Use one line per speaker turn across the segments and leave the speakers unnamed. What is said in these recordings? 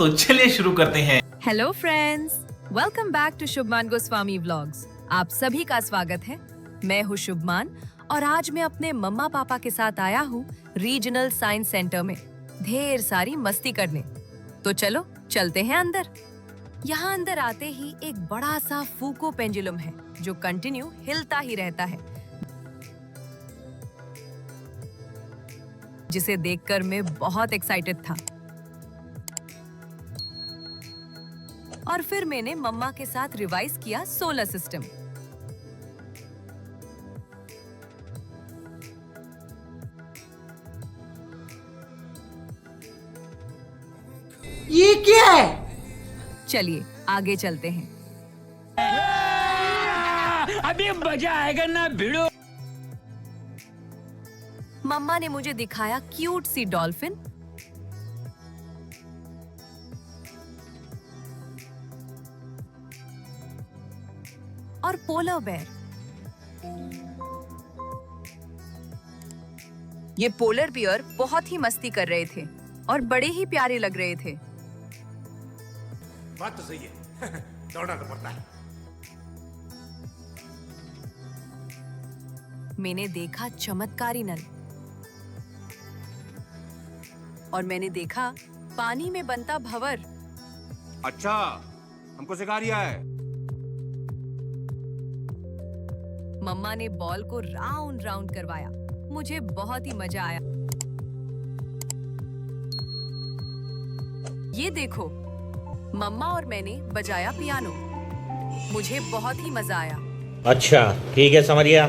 तो चलिए शुरू करते हैं।
Hello friends, welcome back to Shubman Goswami vlogs. आप सभी का स्वागत है। मैं हूँ शुभमान और आज मैं अपने मम्मा पापा के साथ आया हूँ रीजनल साइंस सेंटर में ढेर सारी मस्ती करने। तो चलो चलते हैं अंदर। यहाँ अंदर आते ही एक बड़ा सा फूको पेंडुलम है जो कंटिन्यू हिलता ही रहता है, जिसे देखकर मैं बहुत एक्साइटेड था। और फिर मैंने मम्मा के साथ रिवाइज किया सोलर सिस्टम।
ये क्या है?
चलिए आगे चलते हैं।
अभी मजा आएगा ना भिड़ो।
मम्मा ने मुझे दिखाया क्यूट सी डॉल्फिन, और पोलर बेयर। ये पोलर बियर बहुत ही मस्ती कर रहे थे और बड़े ही प्यारे लग रहे थे।
बात तो सही है। दौड़ना तो पड़ता है।
मैंने देखा चमत्कारी नल, और मैंने देखा पानी में बनता भंवर।
अच्छा, हमको सिखा रिया है।
मम्मा ने बॉल को राउंड राउंड करवाया। मुझे बहुत ही मजा आया। ये देखो, मम्मा और मैंने बजाया पियानो। मुझे बहुत ही मजा आया।
अच्छा ठीक है, समझ गया।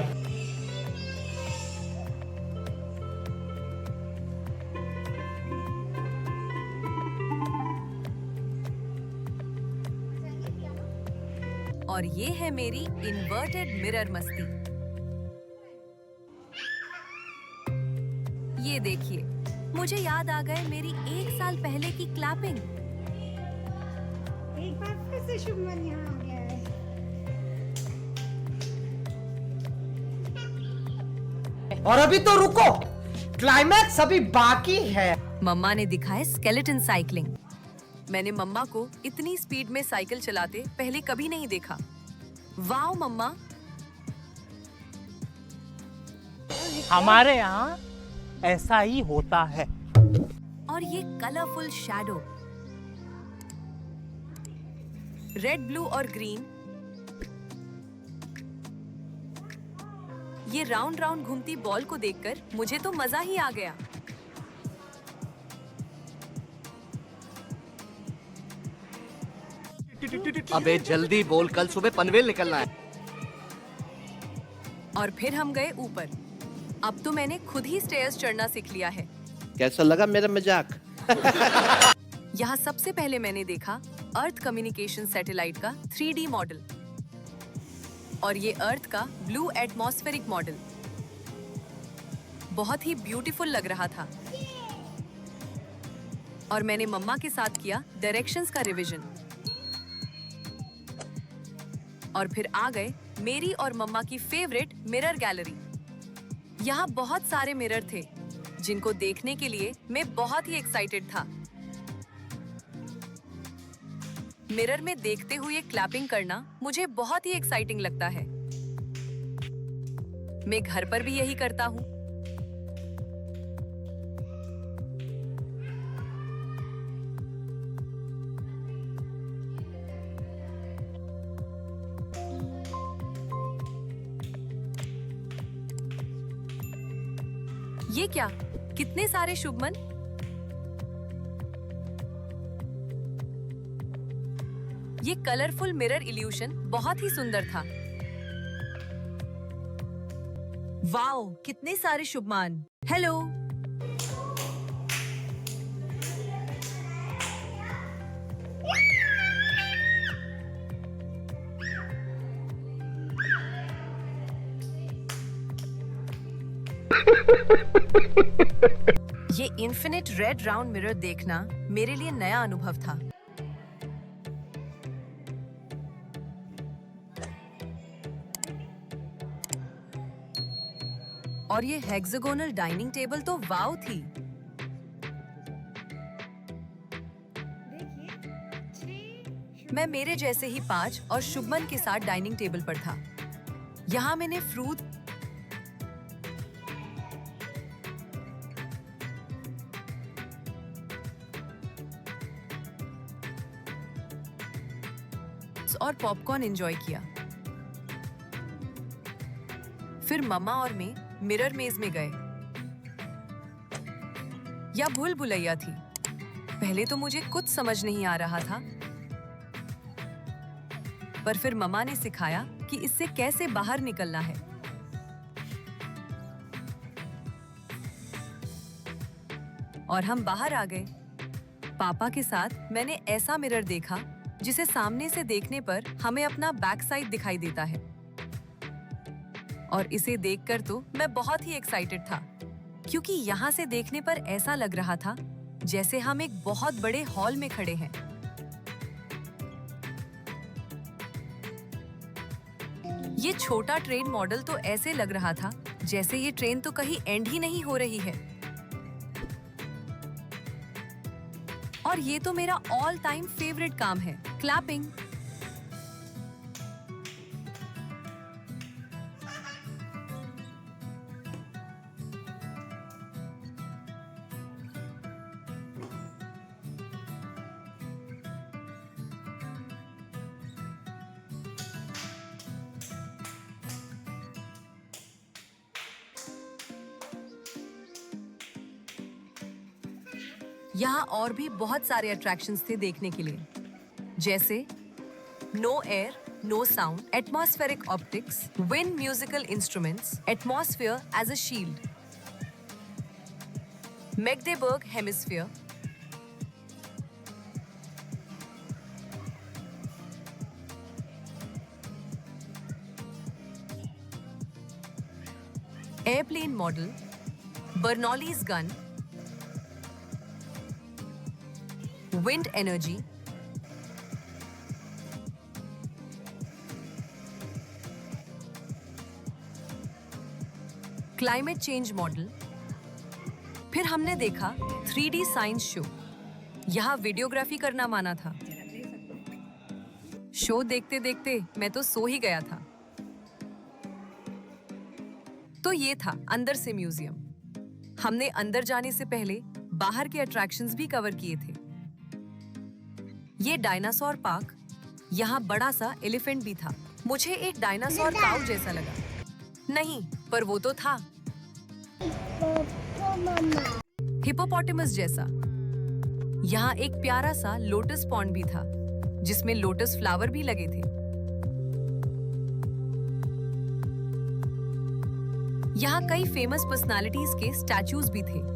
और ये है मेरी इन्वर्टेड मिरर मस्ती। ये देखिए, मुझे याद आ गए मेरी 1 साल पहले की क्लैपिंग।
एक बार फिर से शुभमन यहाँ आ गया है। और अभी तो रुको, क्लाइमैक्स अभी बाकी है।
मम्मा ने दिखाए स्केलेटन साइकिलिंग। मैंने मम्मा को इतनी स्पीड में साइकिल चलाते पहले कभी नहीं देखा। वाओ मम्मा!
हमारे यहाँ ऐसा ही होता है।
और ये कलरफुल शैडो, रेड, ब्लू और ग्रीन। ये राउंड राउंड घूमती बॉल को देखकर मुझे तो मजा ही आ गया।
अबे जल्दी बोल, कल सुबह पनवेल निकलना है।
और फिर हम गए ऊपर। अब तो मैंने खुद ही स्टेयर्स चढ़ना सीख लिया है।
कैसा लगा मेरा मजाक?
यहाँ सबसे पहले मैंने देखा अर्थ कम्युनिकेशन सैटेलाइट का 3D मॉडल, और ये अर्थ का ब्लू एटमॉस्फेरिक मॉडल बहुत ही ब्यूटीफुल लग रहा था। और मैंने मम्मा के साथ किया डायरेक्शंस का रिवीजन। और फिर आ गए मेरी और मम्मा की फेवरेट मिरर गैलरी। यहाँ बहुत सारे मिरर थे जिनको देखने के लिए मैं बहुत ही एक्साइटेड था। मिरर में देखते हुए क्लैपिंग करना मुझे बहुत ही एक्साइटिंग लगता है। मैं घर पर भी यही करता हूँ। ये क्या, कितने सारे शुभमन! ये कलरफुल मिरर इल्यूशन बहुत ही सुंदर था। वाओ, कितने सारे शुभमान! हेलो! ये इन्फिनिट रेड राउंड मिरर देखना मेरे लिए नया अनुभव था। और ये हेक्सागोनल डाइनिंग टेबल तो वाव थी।
देखिए,
मैं मेरे जैसे ही 5 और शुभमन के साथ डाइनिंग टेबल पर था। यहाँ मैंने फ्रूट और पॉपकॉर्न एंजॉय किया। फिर मम्मा और मैं मिरर मेज में गए। या भूल भुलैया थी। पहले तो मुझे कुछ समझ नहीं आ रहा था, पर फिर मम्मा ने सिखाया कि इससे कैसे बाहर निकलना है। और हम बाहर आ गए। पापा के साथ मैंने ऐसा मिरर देखा जिसे सामने से देखने पर हमें अपना बैक साइड दिखाई देता है। और इसे देखकर तो मैं बहुत ही एक्साइटेड था, क्योंकि यहाँ से देखने पर ऐसा लग रहा था जैसे हम एक बहुत बड़े हॉल में खड़े हैं। ये छोटा ट्रेन मॉडल तो ऐसे लग रहा था जैसे ये ट्रेन तो कहीं एंड ही नहीं हो रही है। और ये तो मेरा ऑल टाइम फेवरेट काम है, क्लैपिंग। यहाँ और भी बहुत सारे अट्रैक्शंस थे देखने के लिए, जैसे no air, no sound, atmospheric optics, wind musical instruments, atmosphere as a shield, Magdeburg hemisphere, airplane model, Bernoulli's gun, wind energy, climate change model. फिर हमने देखा 3D साइंस शो। यहाँ वीडियोग्राफी करना माना था। शो देखते देखते मैं तो सो ही गया था। तो ये था अंदर से म्यूजियम। हमने अंदर जाने से पहले बाहर के अट्रैक्शंस भी कवर किए थे। ये डायनासोर पार्क, यहाँ बड़ा सा एलिफेंट भी था। मुझे एक डायनासोर काऊ जैसा लगा। नहीं, पर वो तो था हिप्पोपोटेमस जैसा। यहाँ एक प्यारा सा लोटस पॉन्ड भी था, जिसमें लोटस फ्लावर भी लगे थे। यहाँ कई फेमस पर्सनालिटीज के स्टैचूज भी थे।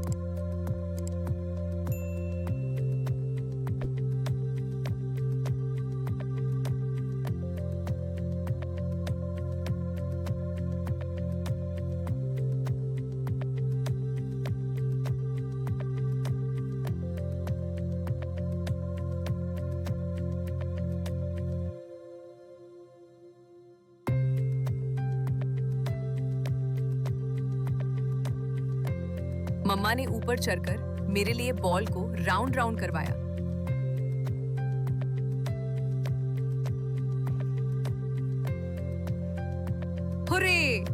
मम्मा ने ऊपर चढ़कर मेरे लिए बॉल को राउंड राउंड करवाया। हुर्रे!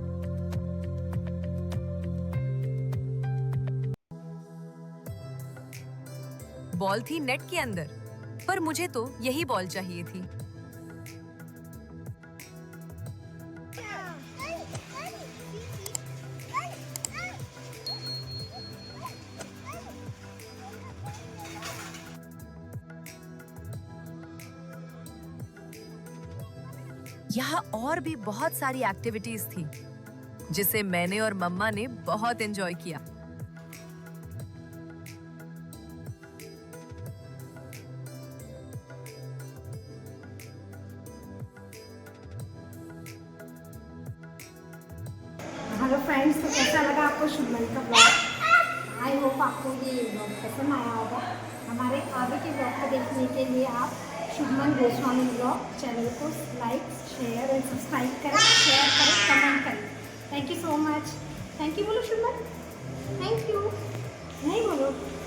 बॉल थी नेट के अंदर, पर मुझे तो यही बॉल चाहिए थी। यहाँ और भी बहुत सारी एक्टिविटीज थी, जिसे मैंने और मम्मा ने बहुत एंजॉय किया।
हेलो फ्रेंड्स, तो कैसा लगा आपको शुभमन का ब्लॉग? आई होप आपको ये ब्लॉग पसंद आया होगा। हमारे आगे के ब्लॉग को देखने के लिए आप शुभमन गोस्वामी ब्लॉग चैनल को लाइक, शेयर और सब्सक्राइब करें, शेयर करें, कमेंट करें। Thank you so much. Thank you बोलो शुभमन। थैंक यू नहीं बोलो।